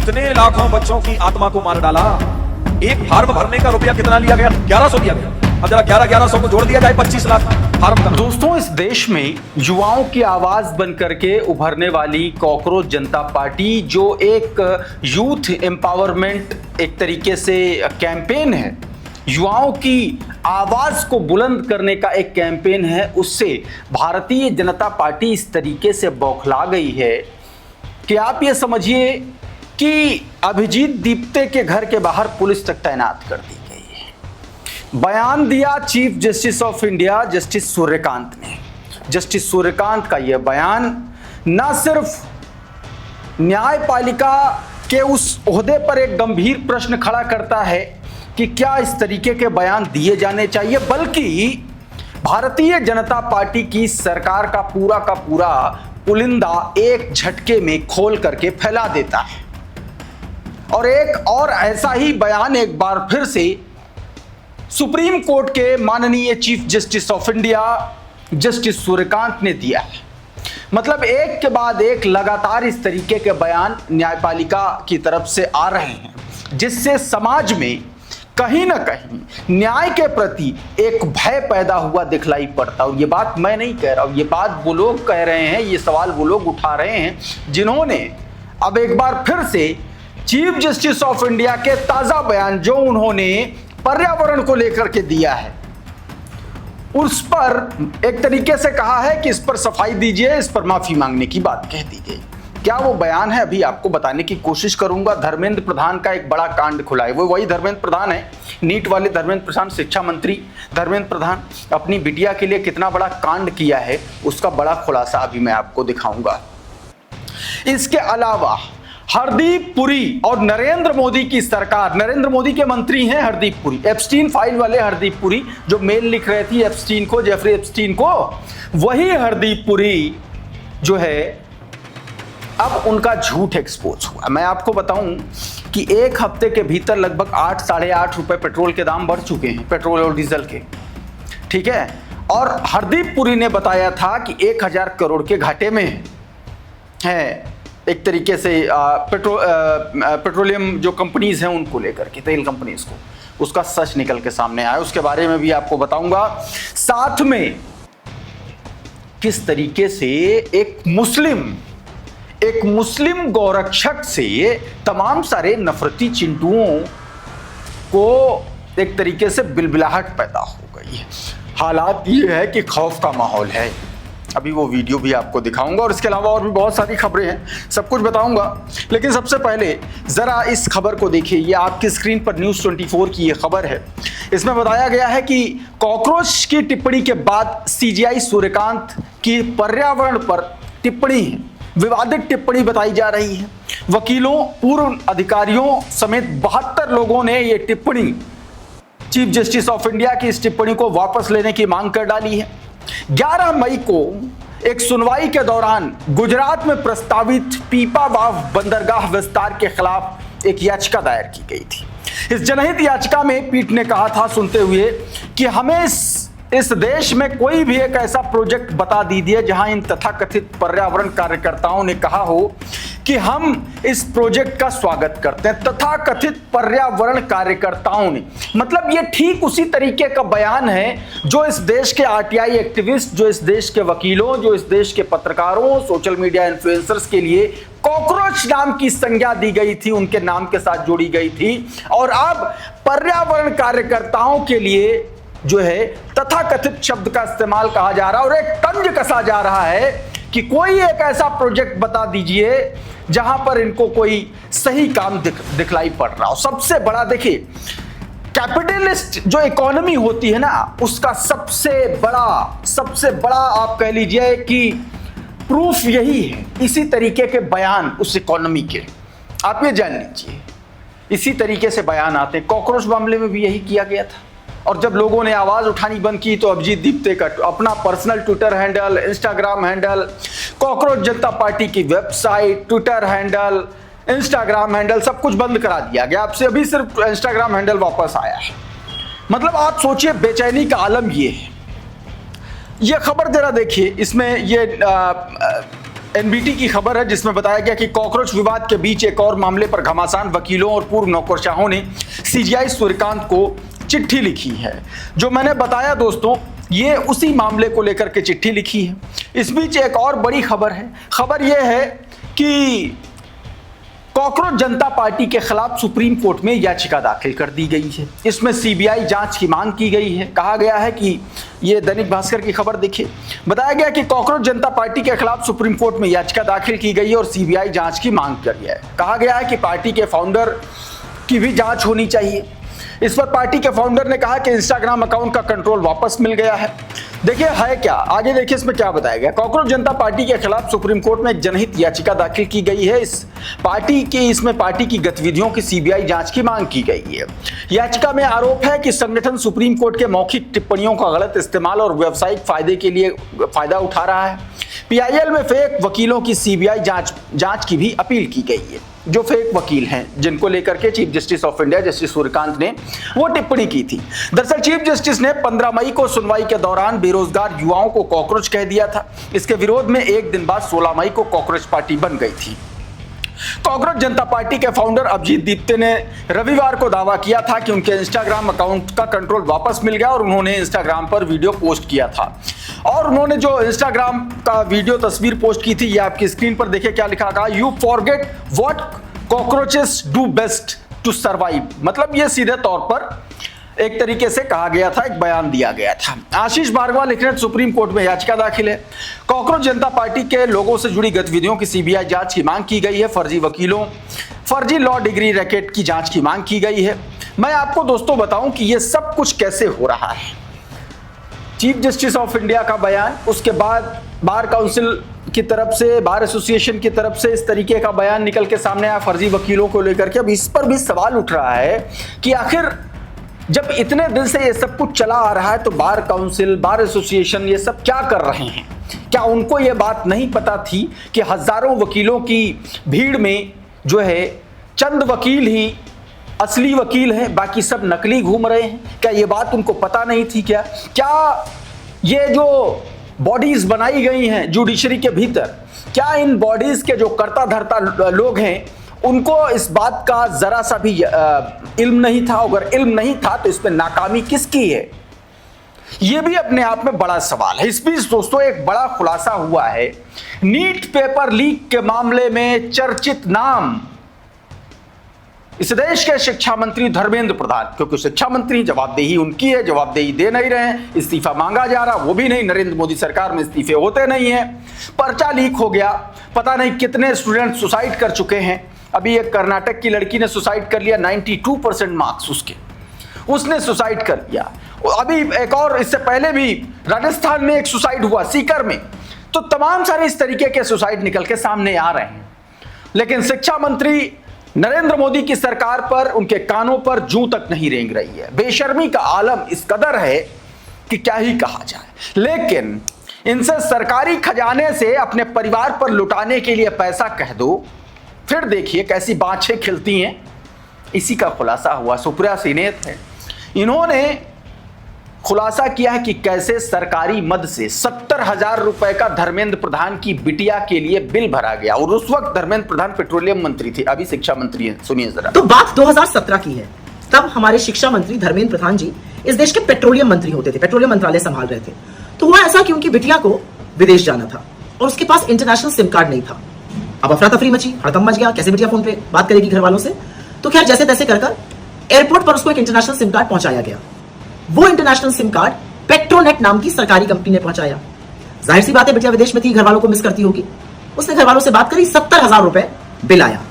कितने लाखों बच्चों की आत्मा को मार डाला। एक फार्म भरने का रुपया कितना लिया गया? 1100 दिया गया। अब जरा 1100 को जोड़ दिया जाए 25 लाख फार्म का। दोस्तों, इस देश में युवाओं की आवाज बन करके उभरने वाली कॉकरोच जनता पार्टी, जो एक यूथ एम्पावरमेंट एक तरीके से कैंपेन है, युवाओं की आवाज को बुलंद करने का एक कैंपेन है, उससे भारतीय जनता पार्टी इस तरीके से बौखला गई है कि आप ये समझिए कि अभिजीत दीप्ते के घर के बाहर पुलिस तक तैनात कर दी गई है। बयान दिया chief justice of India justice Suryakant ने। जस्टिस सूर्यकांत का यह बयान न सिर्फ न्यायपालिका के उस ओहदे पर एक गंभीर प्रश्न खड़ा करता है कि क्या इस तरीके के बयान दिए जाने चाहिए, बल्कि भारतीय जनता पार्टी की सरकार का पूरा पुलिंदा एक झटके में खोल करके फैला देता है। और एक और ऐसा ही बयान एक बार फिर से सुप्रीम कोर्ट के माननीय chief justice of India justice Suryakant ने दिया है। मतलब एक के बाद एक लगातार इस तरीके के बयान न्यायपालिका की तरफ से आ रहे हैं, जिससे समाज में कहीं ना कहीं न्याय के प्रति एक भय पैदा हुआ दिखलाई पड़ता है। ये बात मैं नहीं कह रहा हूं, ये बात वो लोग कह रहे हैं, ये सवाल वो लोग उठा रहे हैं जिन्होंने अब एक बार फिर से चीफ जस्टिस ऑफ इंडिया के ताजा बयान जो उन्होंने पर्यावरण को लेकर के दिया है, उस पर एक तरीके से कहा है कि इस पर सफाई दीजिए, इस पर माफी मांगने की बात कह दी गई। क्या वो बयान है, अभी आपको बताने की कोशिश करूंगा। धर्मेंद्र प्रधान का एक बड़ा कांड खुला है। वो वही धर्मेंद्र प्रधान है, नीट वाले धर्मेंद्र प्रधान, शिक्षा मंत्री धर्मेंद्र प्रधान। अपनी बिटिया के लिए कितना बड़ा कांड किया है, उसका बड़ा खुलासा अभी मैं आपको दिखाऊंगा। इसके अलावा हरदीप पुरी और नरेंद्र मोदी की सरकार, नरेंद्र मोदी के मंत्री हैं हरदीप पुरी, एप्स्टीन फाइल वाले हरदीप पुरी, जो मेल लिख रहे थे एप्स्टीन को, जेफरी एप्स्टीन को, वही हरदीप पुरी जो है अब उनका झूठ एक्सपोज हुआ। मैं आपको बताऊं कि एक हफ्ते के भीतर लगभग 8 साढ़े 8 रुपए पेट्रोल के दाम बढ़ चुके हैं, पेट्रोल और डीजल के, ठीक है। और हरदीप पुरी ने बताया था कि 1000 करोड़ के घाटे में है, एक तरीके से पेट्रोलियम जो कंपनीज हैं उनको लेकर के, तेल कंपनीज को, उसका सच निकल के सामने आया। उसके बारे में भी आपको बताऊंगा। साथ में किस तरीके से एक मुस्लिम गौरक्षक से तमाम सारे नफरती चिंटुओं को एक तरीके से बिलबिलाहट पैदा हो गई है। हालात ये है कि खौफ का माहौल है। अभी वो वीडियो भी आपको दिखाऊंगा और इसके अलावा और भी बहुत सारी खबरें हैं, सब कुछ बताऊंगा। लेकिन सबसे पहले जरा इस खबर को देखिए। ये आपकी स्क्रीन पर न्यूज़ 24 की ये खबर है। इसमें बताया गया है कि कॉकरोच की टिप्पणी के बाद सीजीआई सूर्यकांत की पर्यावरण पर टिप्पणी है, विवादित टिप्पणी बताई जा रही है। वकीलों, पूर्व अधिकारियों समेत 72 लोगों ने ये टिप्पणी, चीफ जस्टिस ऑफ इंडिया की इस टिप्पणी को वापस लेने की मांग कर डाली है। 11 मई को एक सुनवाई के दौरान गुजरात में प्रस्तावित पीपावाव बंदरगाह विस्तार के खिलाफ एक याचिका दायर की गई थी। इस जनहित याचिका में पीठ ने कहा था, सुनते हुए, कि हमें इस देश में कोई भी एक ऐसा प्रोजेक्ट बता दीजिए जहां इन तथाकथित पर्यावरण कार्यकर्ताओं ने कहा हो कि हम इस प्रोजेक्ट का स्वागत करते हैं। तथाकथित पर्यावरण कार्यकर्ताओं ने, मतलब ये ठीक उसी तरीके का बयान है जो इस देश के आरटीआई एक्टिविस्ट, जो इस देश के वकीलों, जो इस देश के पत्रकारों, सोशल मीडिया इन्फ्लुएंसर्स के लिए कॉकरोच नाम की संज्ञा दी गई थी, उनके नाम के साथ जोड़ी गई थी। और अब पर्यावरण कार्यकर्ताओं के लिए जो है तथाकथित शब्द का इस्तेमाल कहा जा रहा है और एक तंज कसा जा रहा है कि कोई एक ऐसा प्रोजेक्ट बता दीजिए जहां पर इनको कोई सही काम दिखलाई पड़ रहा हो। सबसे बड़ा देखिए, कैपिटलिस्ट जो इकोनॉमी होती है ना, उसका सबसे बड़ा आप कह लीजिए कि प्रूफ यही है। इसी तरीके के बयान उस इकोनॉमी के, आप ये जान लीजिए, इसी तरीके से बयान आते हैं। कॉकरोच मामले में भी यही किया गया था। और जब लोगों ने आवाज उठानी बंद की तो अभिजीत दीप्ते का अपना personal Twitter handle, Instagram handle, cockroach जनता पार्टी की website, Twitter handle, Instagram handle, सब कुछ बंद करा दिया गया। अब से अभी सिर्फ इंस्टाग्राम हैंडल वापस आया है। मतलब आप सोचिए बेचैनी का आलम ये है। ये खबर जरा देखिए, इसमें ये एनबीटी की खबर है जिसमें बताया गया कि कॉकरोच विवाद के बीच एक और मामले पर घमासान वकीलों और पूर्व नौकरशाहों ने सीजीआई सूर्यकांत को चिट्ठी लिखी है। जो मैंने बताया दोस्तों, ये उसी मामले को लेकर के चिट्ठी लिखी है। इस बीच एक और बड़ी खबर है। खबर यह है कि कॉकरोच जनता पार्टी के खिलाफ सुप्रीम कोर्ट में याचिका दाखिल कर दी गई है। इसमें सीबीआई जांच की मांग की गई है। कहा गया है कि ये दैनिक भास्कर की खबर देखिए, बताया गया कि कॉकरोच जनता पार्टी के खिलाफ सुप्रीम कोर्ट में याचिका दाखिल की गई है और सीबीआई जांच की मांग कर गया है। कहा गया है कि पार्टी के फाउंडर की भी जांच होनी चाहिए। इस पर पार्टी के फाउंडर ने कहा कि इंस्टाग्राम अकाउंट का कंट्रोल वापस मिल गया है। देखिए है क्या, आगे देखिए इसमें क्या बताया गया। कॉकरोच जनता पार्टी के खिलाफ सुप्रीम कोर्ट में एक जनहित याचिका दाखिल की गई है। इसमें पार्टी की गतिविधियों की सीबीआई जांच की मांग की गई है। याचिका में आरोप है कि संगठन सुप्रीम कोर्ट के मौखिक टिप्पणियों का गलत इस्तेमाल और व्यावसायिक फायदे के लिए फायदा उठा रहा है। पीआईएल में फेक वकीलों की सीबीआई जांच की भी अपील की गई है। जो फेक वकील हैं जिनको लेकर के chief justice of India justice Suryakant ने वो टिप्पणी की थी। दरअसल चीफ जस्टिस ने 15 मई को सुनवाई के दौरान बेरोजगार युवाओं को कॉकरोच कह दिया था। इसके विरोध में एक दिन बाद 16 मई को कॉकरोच पार्टी बन गई थी। कॉकरोच जनता पार्टी के फाउंडर अभिजीत दीप्ते ने रविवार को दावा किया था कि उनके इंस्टाग्राम अकाउंट का कंट्रोल वापस मिल गया और उन्होंने इंस्टाग्राम पर वीडियो पोस्ट किया था। और उन्होंने जो इंस्टाग्राम का वीडियो तस्वीर पोस्ट की थी, ये आपकी स्क्रीन पर देखिए क्या लिखा था, you forget what cockroaches do best to survive. मतलब ये सीधे तौर पर एक तरीके से कहा गया था, एक बयान दिया गया था। आशीष भार्गवा लिख रहे हैं सुप्रीम कोर्ट में याचिका दाखिल है। कॉकरोच जनता पार्टी के लोगों से जुड़ी गतिविधियों की सीबीआई जांच की मांग की गई है। फर्जी वकीलों, फर्जी लॉ डिग्री रैकेट की जांच की मांग की गई है। मैं आपको दोस्तों बताऊं कि यह सब कुछ कैसे हो रहा है। चीफ जस्टिस ऑफ इंडिया का बयान, उसके बाद बार काउंसिल की तरफ से, बार एसोसिएशन की तरफ से इस तरीके का बयान निकल के सामने आया फर्जी वकीलों को लेकर के। अब इस पर भी सवाल उठ रहा है कि आखिर जब इतने दिन से ये सब कुछ चला आ रहा है तो बार काउंसिल, बार एसोसिएशन ये सब क्या कर रहे हैं? क्या उनको ये बात नहीं पता थी कि हजारों वकीलों की भीड़ में जो है चंद वकील ही असली वकील हैं, बाकी सब नकली घूम रहे हैं? क्या ये बात उनको पता नहीं थी? क्या ये जो बॉडीज बनाई गई हैं जुडिशरी के भीतर, क्या इन बॉडीज के जो कर्ता धर्ता लोग हैं उनको इस बात का जरा सा भी इल्म नहीं था? अगर इल्म नहीं था तो इसमें नाकामी किसकी है? यह भी अपने आप में बड़ा सवाल है। इस बीच दोस्तों एक बड़ा खुलासा हुआ है। नीट पेपर लीक के मामले में चर्चित नाम इस देश के शिक्षा मंत्री धर्मेंद्र प्रधान, क्योंकि शिक्षा मंत्री जवाबदेही उनकी है, जवाबदेही दे नहीं रहे हैं, इस्तीफा मांगा जा रहा, वो भी नहीं, नरेंद्र मोदी सरकार में इस्तीफे होते नहीं हैं। पर्चा लीक हो गया, पता नहीं कितने स्टूडेंट सुसाइड कर चुके हैं। अभी एक कर्नाटक की लड़की ने सुसाइड कर लिया, 92% मार्क्स उसने सुसाइड कर लिया। अभी एक और इससे पहले भी राजस्थान में एक सुसाइड हुआ सीकर में। तो तमाम सारे इस तरीके के सुसाइड निकल के सामने आ रहे हैं, लेकिन शिक्षा मंत्री नरेंद्र मोदी की सरकार पर, उनके कानों पर जूं तक नहीं रेंग रही है। बेशर्मी का आलम इस कदर है कि क्या ही कहा जाए। लेकिन इनसे सरकारी खजाने से अपने परिवार पर लुटाने के लिए पैसा कह दो, फिर देखिए कैसी बाछें खिलती हैं। इसी का खुलासा हुआ। सुप्रिया सीनेत है, इन्होंने खुलासा किया है कि कैसे सरकारी मद से 70,000 रुपए का धर्मेंद्र प्रधान की बिटिया के लिए बिल भरा गया। और उस वक्त धर्मेंद्र प्रधान पेट्रोलियम मंत्री थे, अभी शिक्षा मंत्री हैं। सुनिए जरा। तो बात 2017 की है। तब हमारे शिक्षा मंत्री धर्मेंद्र प्रधान जी इस देश के पेट्रोलियम मंत्री होते थे, पेट्रोलियम मंत्रालय संभाल रहे थे। तो हुआ ऐसा कि उनकी बिटिया को विदेश जाना था और उसके पास इंटरनेशनल सिम कार्ड नहीं था। अब अफरा तफरी मची, हड़कंप मच गया, कैसे बिटिया फोन पे बात करेगी घर वालों से? तो खैर जैसे तैसे कर एयरपोर्ट पर उसको एक इंटरनेशनल सिम कार्ड पहुंचाया गया। वो इंटरनेशनल सिम कार्ड पेट्रोनेट नाम की सरकारी कंपनी ने पहुंचाया। जाहिर सी बात है बिटिया विदेश में थी, घर वालों को मिस करती होगी। उसने घर वालों से बात करी, 70,000 रुपए बिल आया।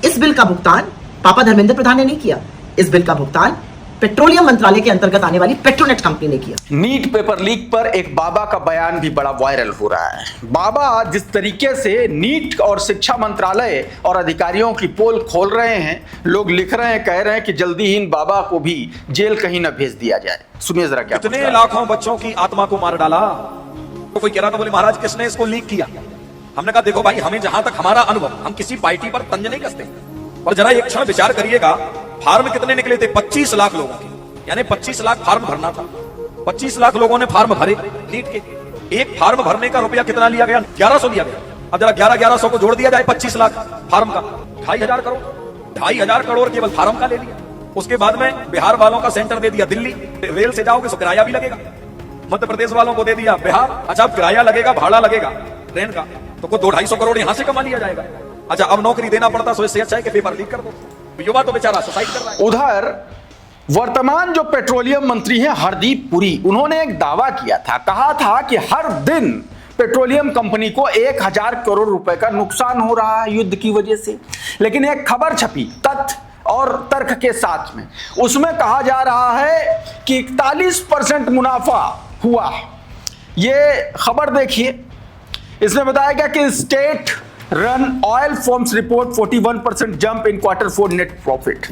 इस बिल का भुगतान पापा धर्मेंद्र प्रधान ने नहीं किया, इस बिल का भुगतान पेट्रोलियम मंत्रालय के अंतर्गत आने वाली पेट्रोनेट कंपनी ने किया। नीट पेपर लीक पर एक बाबा का बयान भी बड़ा वायरल हो रहा है। बाबा जिस तरीके से नीट और शिक्षा मंत्रालय और अधिकारियों की पोल खोल रहे हैं, लोग लिख रहे हैं, कह रहे हैं कि जल्दी ही इन बाबा को भी जेल कहीं न भेज दिया जाए। सुनिए जरा क्या। कितने लाखों बच्चों की आत्मा को मार डाला। तो कोई कह रहा था, बोले महाराज किसने इसको लीक किया? हमने कहा देखो भाई, हमें जहां तक हमारा अनुभव, हम किसी पार्टी पर तंज नहीं कसते, पर जरा एक क्षण विचार करिएगा, फार्म कितने निकले थे? 25 लाख लोगों के, यानी 25 लाख फार्म भरना था। 25 लाख लोगों ने फार्म भरे नीट के। एक फार्म भरने का रुपया कितना लिया गया? 1100 लिया गया। अब जरा 1100 को जोड़ दिया जाए 25 लाख फार्म का, 2500 करोड़, 2500 करोड़ केवल फार्म का ले लिया। उसके बाद में बिहार वालों का सेंटर दे दिया दिल्ली, रेल से जाओगे तो किराया भी लगेगा। मध्य प्रदेश वालों को दे दिया बिहार, अच्छा अब किराया लगेगा, भाड़ा लगेगा ट्रेन का, तो कोई 200-250 करोड़ यहां से कमा लिया जाएगा। अच्छा अब नौकरी देना पड़ता, सो इससे अच्छा है कि पेपर लीक कर दो। युवा तो बेचारा सुसाइड कर रहा है। उधर वर्तमान जो पेट्रोलियम मंत्री हैं हरदीप पुरी, उन्होंने एक दावा किया था, कहा था कि हर दिन पेट्रोलियम कंपनी को 1000 करोड़ रुपए का नुकसान हो रहा है युद्ध की वजह से। लेकिन एक खबर छपी तथ्य और तर्क के साथ में, उसमें कहा जा रहा है कि 41% मुनाफा हुआ। ये खबर देखिए, इसमें बताया गया कि state run oil firms report 41% jump in Q4 net profit.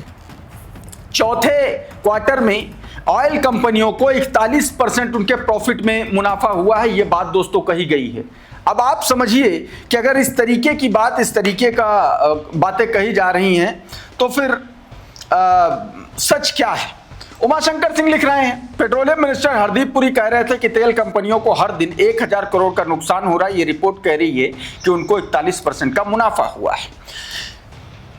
चौथे क्वार्टर में ऑयल कंपनियों को 41% उनके प्रॉफिट में मुनाफा हुआ है, यह बात दोस्तों कही गई है। अब आप समझिए कि अगर इस तरीके की बात, इस तरीके का बातें कही जा रही हैं तो फिर सच क्या है। उमाशंकर सिंह लिख रहे हैं, पेट्रोलियम मिनिस्टर हरदीप पुरी कह रहे थे कि तेल कंपनियों को हर दिन 1000 करोड़ का नुकसान हो रहा है। ये रिपोर्ट कह रही है कि उनको 41% का मुनाफा हुआ है।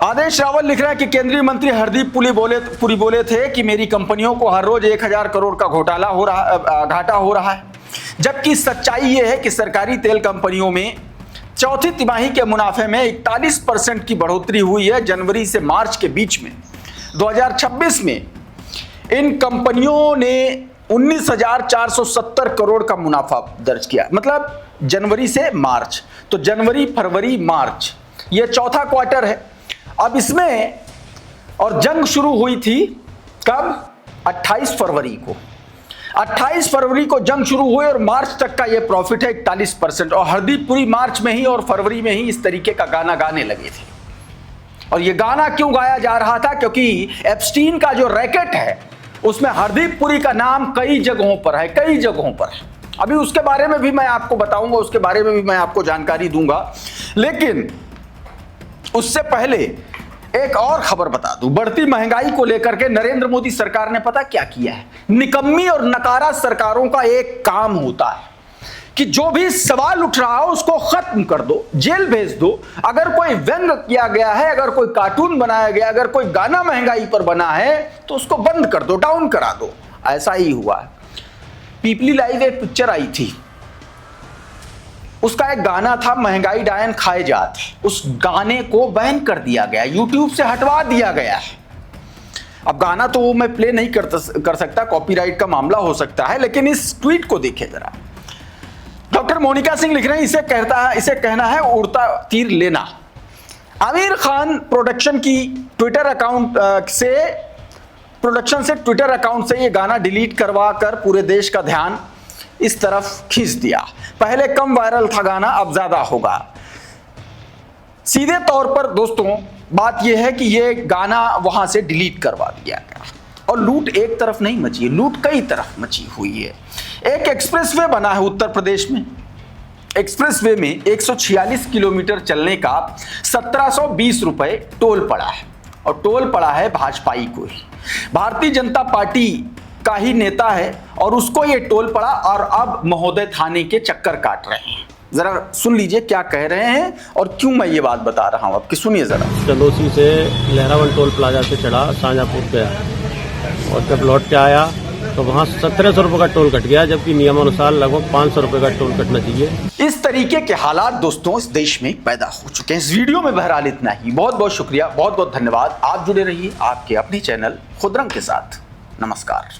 आदेश रावल लिख रहे हैं कि केंद्रीय मंत्री हरदीप पुरी बोले थे कि मेरी कंपनियों को हर रोज 1000 करोड़ का घाटा हो रहा है, जबकि सच्चाई यह है कि सरकारी तेल कंपनियों में चौथी तिमाही के मुनाफे में 41% की बढ़ोतरी हुई है। जनवरी से मार्च के बीच में 2026 में इन कंपनियों ने 19,470 करोड़ का मुनाफा दर्ज किया, मतलब जनवरी से मार्च। तो जनवरी, फरवरी, मार्च, ये चौथा क्वार्टर है। अब इसमें, और जंग शुरू हुई थी कब? 28 फरवरी को। 28 फरवरी को जंग शुरू हुई और मार्च तक का ये प्रॉफिट है 41%। और हरदीप पुरी मार्च में ही और फरवरी में ही इस तरीके का गाना गाने लगे थे। और ये गाना क्यों गाया जा रहा था? क्योंकि एप्स्टीन का जो रैकेट है उसमें हरदीप पुरी का नाम कई जगहों पर है, कई जगहों पर है। अभी उसके बारे में भी मैं आपको बताऊंगा, उसके बारे में भी मैं आपको जानकारी दूंगा। लेकिन उससे पहले एक और खबर बता दूं, बढ़ती महंगाई को लेकर के नरेंद्र मोदी सरकार ने पता क्या किया है? निकम्मी और नकारा सरकारों का एक काम होता है कि जो भी सवाल उठ रहा हो उसको खत्म कर दो, जेल भेज दो। अगर कोई व्यंग किया गया है, अगर कोई कार्टून बनाया गया, अगर कोई गाना महंगाई पर बना है तो उसको बंद कर दो, डाउन करा दो। ऐसा ही हुआ है। पीपली लाइव एक पिक्चर आई थी, उसका एक गाना था महंगाई डायन खाए जात, उस गाने को बैन कर दिया गया, यूट्यूब से हटवा दिया गया है। अब गाना तो मैं प्ले नहीं कर सकता, कॉपीराइट का मामला हो सकता है, लेकिन इस ट्वीट को देखिए जरा। डॉक्टर मोनिका सिंह लिख रहे हैं, इसे कहना है उड़ता तीर लेना। आमिर खान प्रोडक्शन से ट्विटर अकाउंट से ये गाना डिलीट करवा कर पूरे देश का ध्यान इस तरफ खींच दिया। पहले कम वायरल था गाना, अब ज्यादा होगा। सीधे तौर पर दोस्तों बात यह है कि ये गाना वहां से डिलीट करवा दिया गया। और लूट एक तरफ नहीं मची है, लूट कई तरफ मची हुई है। एक एक्सप्रेसवे बना है उत्तर प्रदेश में। एक्सप्रेसवे में 146 किलोमीटर चलने का 1720 रुपए टोल पड़ा है, और टोल पड़ा है भाजपाई को ही। भारतीय जनता पार्टी का ही नेता है और उसको ये टोल पड़ा, और अब महोदय थाने के चक्कर काट रहे हैं। जरा सुन लीजिए क्या कह रहे हैं और क्यों मैं ये बात बता रहा हूं आपकी, सुनिए जरा। चंदोसी से लहरावन टोल प्लाजा से चढ़ा, शाहजहाँपुर गया, और जब लौट के आया तो वहाँ 1700 रुपये का टोल कट गया, जबकि नियमानुसार लगभग 500 रुपये का टोल कटना चाहिए। इस तरीके के हालात दोस्तों इस देश में पैदा हो चुके हैं। इस वीडियो में बहरहाल इतना ही। बहुत बहुत शुक्रिया, बहुत बहुत धन्यवाद। आप जुड़े रहिए आपके अपने चैनल खुदरंग के साथ। नमस्कार।